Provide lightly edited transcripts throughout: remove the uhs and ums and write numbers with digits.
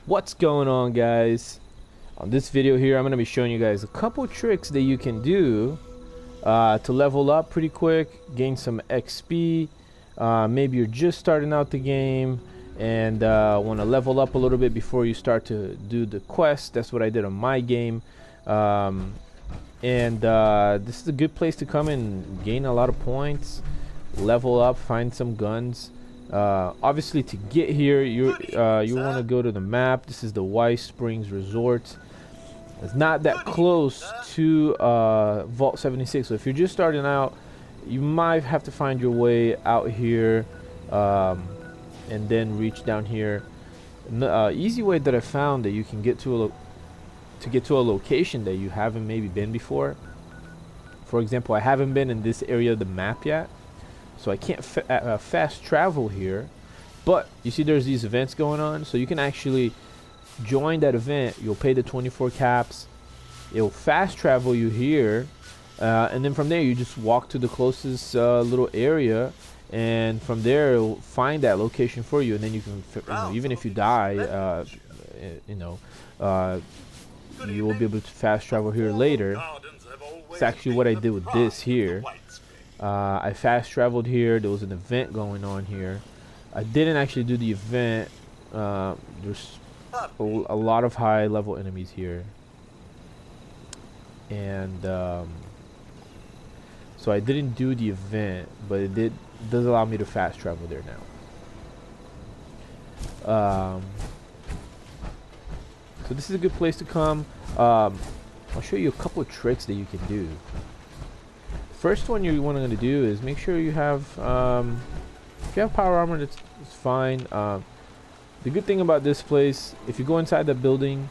What's going on, guys? On this video here, I'm going to be showing you guys a couple tricks that you can do to level up pretty quick, gain some XP. Maybe you're just starting out the game and want to level up a little bit before you start to do the quest. That's what I did on my game. This is a good place to come and gain a lot of points, level up, find some guns. Obviously, to get here, you want to go to the map. This is the White Springs Resort. It's not that close to Vault 76, so if you're just starting out, you might have to find your way out here and then reach down here. Easy way that I found that you can get to a location that you haven't maybe been before. For example, I haven't been in this area of the map yet, so I can't fast travel here. But you see there's these events going on, so you can actually join that event. You'll pay the 24 caps. It'll fast travel you here, and then from there you just walk to the closest little area, and from there it'll find that location for you, and then you can, even if you die, you will be able to fast travel here later. It's actually what I did with this here. I fast traveled here. There was an event going on here. I didn't actually do the event. There's a lot of high level enemies here, and so I didn't do the event, but it does allow me to fast travel there now. So this is a good place to come. I'll show you a couple of tricks that you can do. First one you want to do is make sure you have if you have power armor, that's fine. The good thing about this place, if you go inside the building,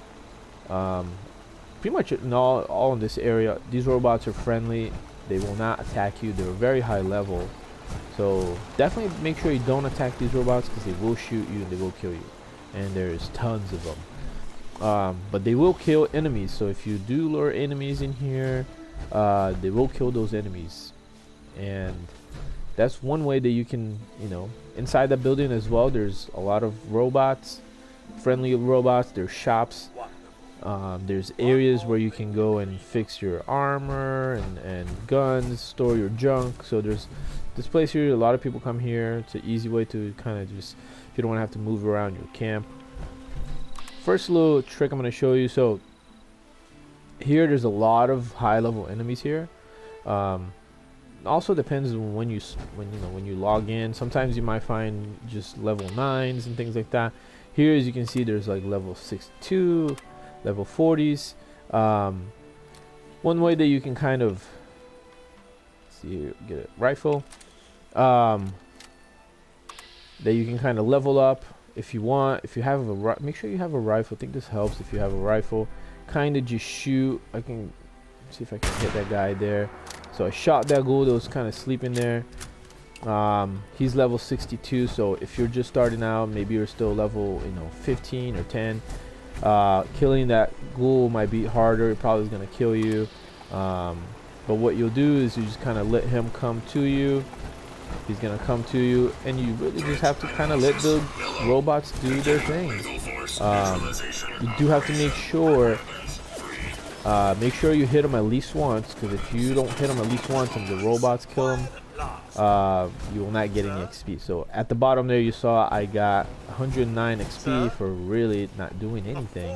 pretty much in all in this area, these robots are friendly. They will not attack you. They're very high level, so definitely make sure you don't attack these robots, because they will shoot you and they will kill you, and there's tons of them. But they will kill enemies, so if you do lure enemies in here, they will kill those enemies. And that's one way that you can, inside the building as well, there's a lot of robots, friendly robots. There's shops, there's areas where you can go and fix your armor and guns, store your junk. So there's this place here, a lot of people come here. It's an easy way to kind of just, if you don't want to have to move around your camp. First little trick I'm going to show you. So here there's a lot of high level enemies here. Also depends on when you log in. Sometimes you might find just level 9s and things like that. Here, as you can see, there's like level 62, level 40s. One way that you can kind of get a rifle, that you can kind of level up if you want. If you have make sure you have a rifle. I think this helps if you have a rifle. Kind of just shoot. I can see if I can hit that guy there. So I shot that ghoul that was kind of sleeping there. He's level 62, so if you're just starting out, maybe you're still level 15 or 10, killing that ghoul might be harder. It probably is going to kill you, but what you'll do is you just kind of let him come to you. He's going to come to you, and you really just have to kind of let the robots do their thing. You do have to make sure you hit them at least once, because if you don't hit them at least once and the robots kill them, you will not get any XP. So at the bottom there you saw I got 109 XP for really not doing anything.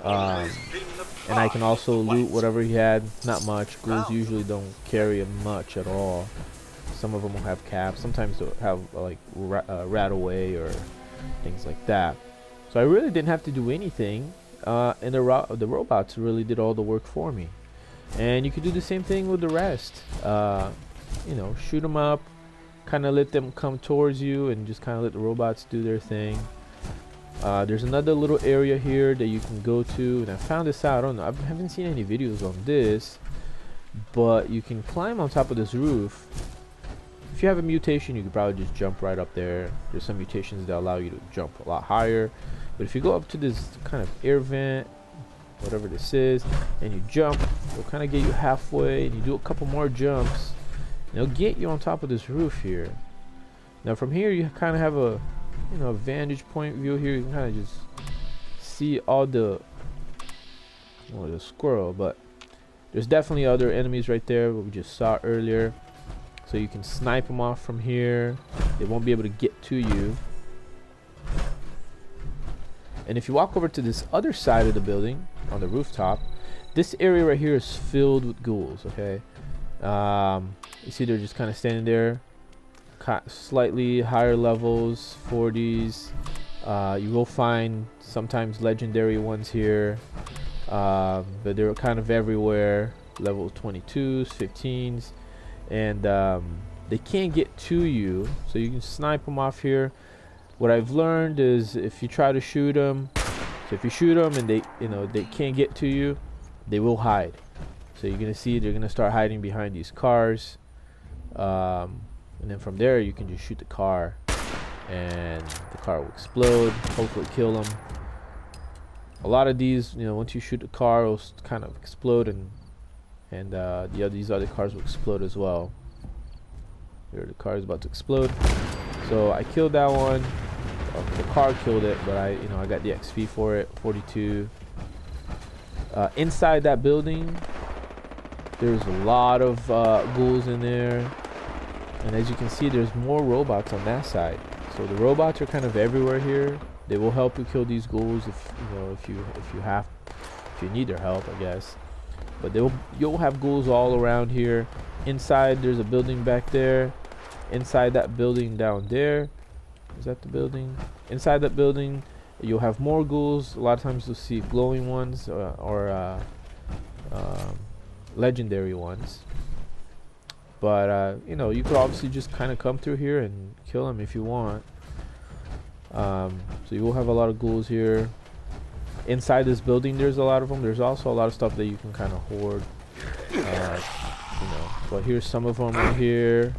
And I can also loot whatever he had. Not much. Ghouls usually don't carry much at all. Some of them will have caps. Sometimes they'll have like rat away or things like that. So I really didn't have to do anything. And the robots really did all the work for me. And you could do the same thing with the rest. Shoot them up, kind of let them come towards you, and just kind of let the robots do their thing. There's another little area here that you can go to, and I found this out. I don't know, I haven't seen any videos on this, but you can climb on top of this roof. If you have a mutation, you could probably just jump right up there. There's some mutations that allow you to jump a lot higher. But if you go up to this kind of air vent, whatever this is, and you jump, it'll kind of get you halfway, and you do a couple more jumps, and it'll get you on top of this roof here. Now from here, you kind of have a vantage point view here. You can kind of just see all the squirrel, but there's definitely other enemies right there what we just saw earlier. So you can snipe them off from here. They won't be able to get to you. And if you walk over to this other side of the building on the rooftop, this area right here is filled with ghouls. Okay, you see they're just kind of standing there, slightly higher levels, 40s. You will find sometimes legendary ones here, but they're kind of everywhere. Level 22s, 15s, and they can't get to you, so you can snipe them off here. What I've learned is if you try to shoot them, so if you shoot them and they can't get to you, they will hide. So you're gonna see they're gonna start hiding behind these cars, and then from there you can just shoot the car, and the car will explode. Hopefully kill them. A lot of these, once you shoot the car, it'll kind of explode, and these other cars will explode as well. Here, the car is about to explode. So I killed that one. The car killed it, but I got the XP for it, 42. Inside that building, there's a lot of ghouls in there, and as you can see, there's more robots on that side. So the robots are kind of everywhere here. They will help you kill these ghouls if you need their help, I guess. But you'll have ghouls all around here. Inside, there's a building back there. Inside that building down there, is that the building? Inside that building, you'll have more ghouls. A lot of times you'll see glowing ones or legendary ones. But you could obviously just kind of come through here and kill them if you want. So you will have a lot of ghouls here. Inside this building, there's a lot of them. There's also a lot of stuff that you can kind of hoard. But here's some of them right here.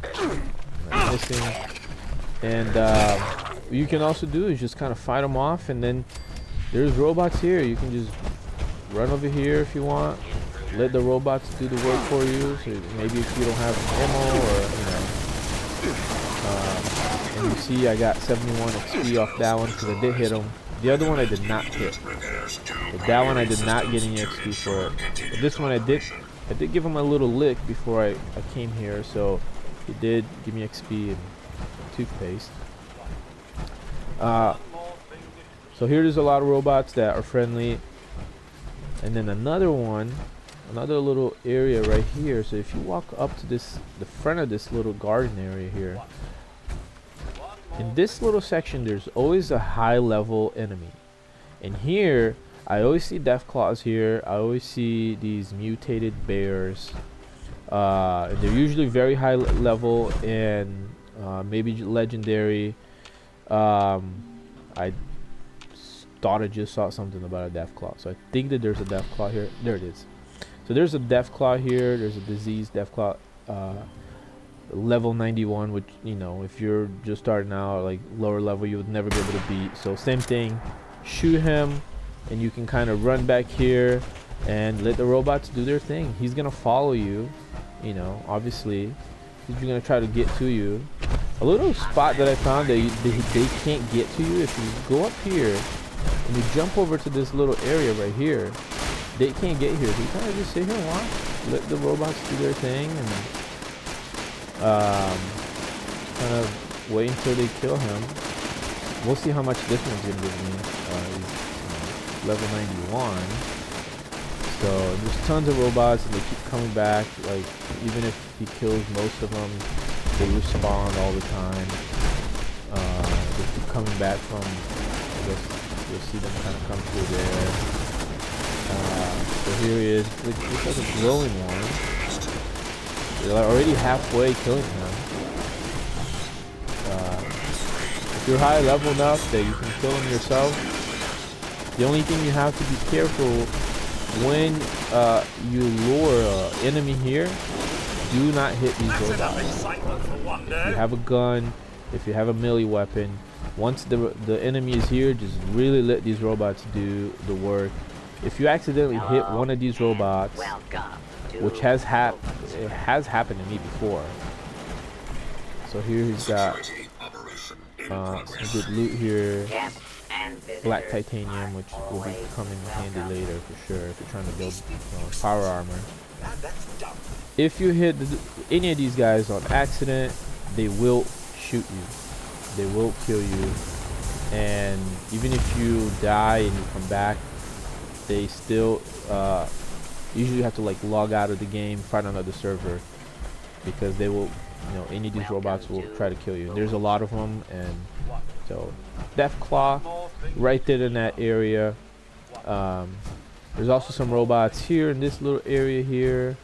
Missing. And what you can also do is just kind of fight them off, and then there's robots here. You can just run over here if you want. Let the robots do the work for you. So maybe if you don't have ammo, or and you see I got 71 XP off that one because I did hit him. The other one I did not hit. But that one I did not get any XP for it. But this one I did give him a little lick before I came here, so he did give me XP and toothpaste. So here's a lot of robots that are friendly, and then another little area right here. So if you walk up to the front of this little garden area here, in this little section there's always a high level enemy. And here I always see death claws here. I always see these mutated bears. And they're usually very high level and maybe legendary. I thought I just saw something about a death claw, so I think that there's a death claw here. There it is. So there's a death claw here. There's a disease death claw, level 91, which if you're just starting out, like lower level, you would never be able to beat. So same thing, shoot him, and you can kind of run back here and let the robots do their thing. He's gonna follow you, obviously he's gonna try to get to you. A little spot that I found that they can't get to you, if you go up here and you jump over to this little area right here, they can't get here. So you kind of just sit here and watch, let the robots do their thing, and kind of wait until they kill him. We'll see how much this one's gonna give me. He's level 91. So there's tons of robots, and they keep coming back. Like even if he kills most of them, they respawn all the time. They keep coming back from. You'll see them kind of come through there. So here he is. Looks like a glowing one. They're already halfway killing him. If you're high level enough that you can kill him yourself, the only thing you have to be careful when you lure an enemy here, do not hit these robots. If you have a gun, if you have a melee weapon, once the enemy is here, just really let these robots do the work. If you accidentally hit one of these robots, which has happened to me before. So here he's got some good loot here. black titanium, which will be coming handy later for sure if you're trying to build power armor. If you hit any of these guys on accident, they will shoot you. They will kill you. And even if you die and you come back, they still usually have to like log out of the game, find another server, because they will, any of these robots will try to kill you. There's a lot of them, and so Death Claw right there in that area. There's also some robots here in this little area here,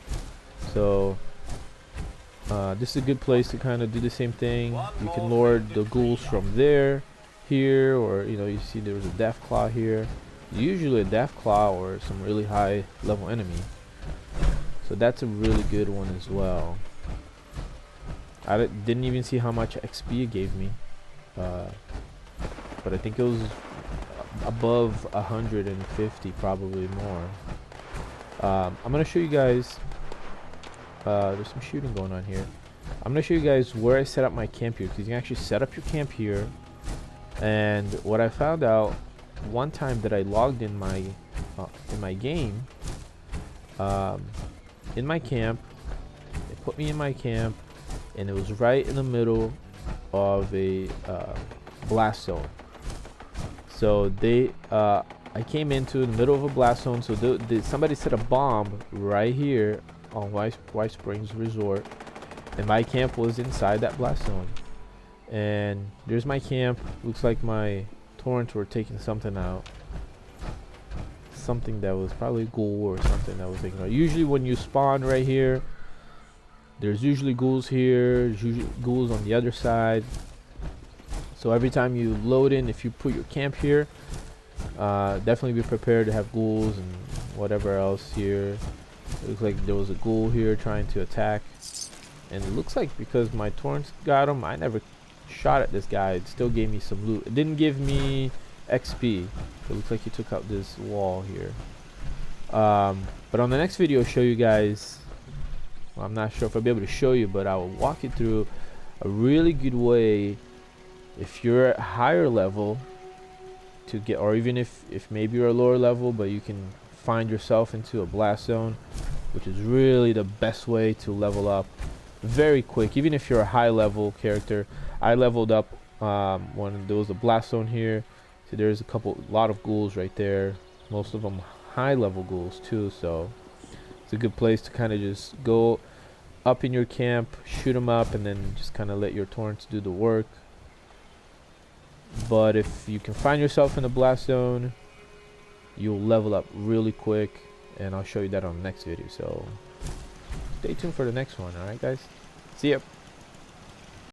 so this is a good place to kind of do the same thing. You can lure the ghouls from there, here, or you see there was a Death Claw here. Usually a Death Claw or some really high level enemy, so that's a really good one as well. I didn't even see how much XP it gave me, but I think it was above 150, probably more. I'm gonna show you guys, there's some shooting going on here. I'm gonna show you guys where I set up my camp here, because you can actually set up your camp here. And what I found out one time that I logged in my game, in my camp, it put me in my camp, and it was right in the middle of a blast zone. So I came into the middle of a blast zone. So somebody set a bomb right here on White Springs Resort, and my camp was inside that blast zone. And there's my camp. Looks like my torrents were taking something out. Something that was probably a ghoul or something that was taking out. Usually when you spawn right here, there's usually ghouls here. There's usually ghouls on the other side. So every time you load in, if you put your camp here, definitely be prepared to have ghouls and whatever else here. It looks like there was a ghoul here trying to attack. And it looks like because my torrents got him, I never shot at this guy. It still gave me some loot. It didn't give me XP. It looks like he took out this wall here. But on the next video, I'll show you guys, well, I'm not sure if I'll be able to show you, but I will walk you through a really good way if you're at higher level to get, or even if maybe you're a lower level but you can find yourself into a blast zone, which is really the best way to level up very quick. Even if you're a high level character, I leveled up when there was a blast zone here. So there's a lot of ghouls right there, most of them high level ghouls too, so it's a good place to kind of just go up in your camp, shoot them up, and then just kind of let your torrents do the work. But if you can find yourself in a blast zone, you'll level up really quick, and I'll show you that on the next video. So stay tuned for the next one. Alright guys, see ya.